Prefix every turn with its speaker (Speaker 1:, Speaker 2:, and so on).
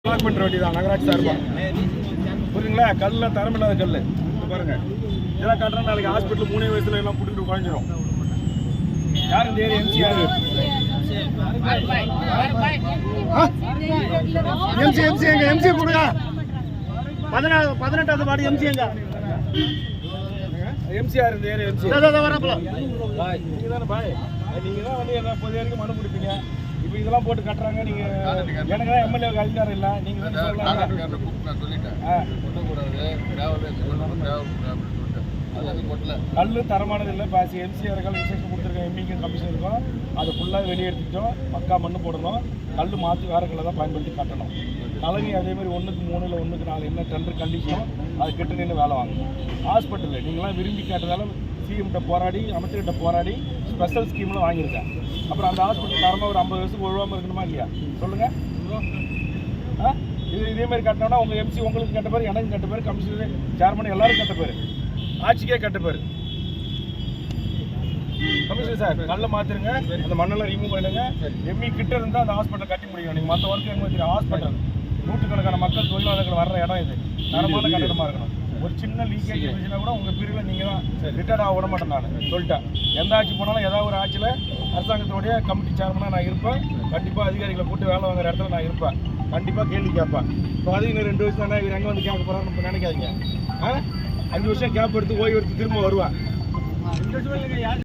Speaker 1: Black பண்ணுற வண்டி தான் நகராட்சி சார்பா புரியுங்களா? கல்லில் தரமில்லாத கல் பாருங்க. இதெல்லாம் காட்டுறா நாளைக்கு ஹாஸ்பிட்டல் 3 வயசுல எல்லாம் பிடிக்கிட்டு குறைஞ்சிரும். யார் இந்த ஏரியா? எம்சிஆர் எம்சி எங்க எம்சி கொடுங்க. 18வது வார்டு எம்சி எங்க? எம்சிஆர் இந்த ஏரியா எம்சி வரப்பல நீங்க தானே பாய். நீங்க தான் வந்து என்ன பொது வரைக்கும் மனு பிடிப்பீங்க. இப்போ இதெல்லாம் போட்டு கட்டுறாங்க. நீங்க எனக்கு தான் எம்எல்ஏ அதிகாரம் இல்லை. நீங்க தான் கல் தரமானது இல்லை. பாசி எம்சிஆர்கள் விசேஷம் கொடுத்துருக்கோம். எம்பிக்கு கமிஷன் இருக்கும். அதை ஃபுல்லாக வெளியெடுத்துட்டோம். பக்கா மண்ணு போடணும். கல் மாற்றி வேறு கல்லை தான் பயன்படுத்தி கட்டணும். கலனி அதேமாதிரி 1க்கு 3 இல்லை 1க்கு 4 என்ன டெண்டர் கண்டிஷனோ அதை கிட்ட நின்று வேலை வாங்கணும். ஹாஸ்பிட்டலில் நீங்களாம் விரும்பி கேட்டதால சிஎம்கிட்ட போராடி அமைச்சர்கிட்ட போராடி ஸ்பெஷல் ஸ்கீம்லாம் வாங்கியிருக்கேன். அப்புறம் அந்த ஹாஸ்பிட்டல் தரமாக ஒரு 50 வருஷத்துக்கு ஒழுவாமல் இருக்கணுமா இல்லையா சொல்லுங்கள்? இதேமாதிரி கட்டினோன்னா உங்கள் எம்சி உங்களுக்கு கட்ட பேர், எனக்கு கட்ட பேர், கமிஷனர் சேர்மன் எல்லாரும் கட்ட பேர், ஆட்சிக்கே கட்ட பேர். கமிஷனர் சார் கல்லை மாற்றிருங்க, அந்த மண்ணெல்லாம் ரிமூவ் பண்ணிடுங்க. எம்மி கிட்ட இருந்தால் அந்த ஹாஸ்பிட்டல் கட்டி முடியும். நீங்கள் மற்ற ஒர்க்கு எங்கே வச்சுருக்க ஹாஸ்பிட்டல் நூற்றுக்கணக்கான மக்கள் தொழிலாளர்கள் வர்ற இடம் இது. தரமான கட்டிடமாக இருக்கணும். ஒரு சின்ன லீக்கேஜ் இருந்துச்சுன்னா கூட உங்கள் பிரிவில் நீங்கள் தான் ரிட்டையர்ட் ஆக விட மாட்டேன். நான் சொல்லிட்டேன். எந்த ஆட்சி போனாலும் ஏதாவது ஒரு ஆட்சியில் அரசாங்கத்தோடைய கமிட்டி சேர்மனாக நான் இருப்பேன். கண்டிப்பாக அதிகாரிகளை கூட்டு வேலை வாங்குற இடத்துல நான் இருப்பேன். கண்டிப்பாக கேள்வி கேட்பேன். இப்போ அது இன்னும் 2 வருஷம் தானே இவர் எங்கே வந்து கேட்க போகிறான்னு நினைக்காதீங்க. 5 வருஷம் கேப் எடுத்து ஓய்வு எடுத்து திரும்ப வருவேன். 5 வருஷம் இல்லைங்க.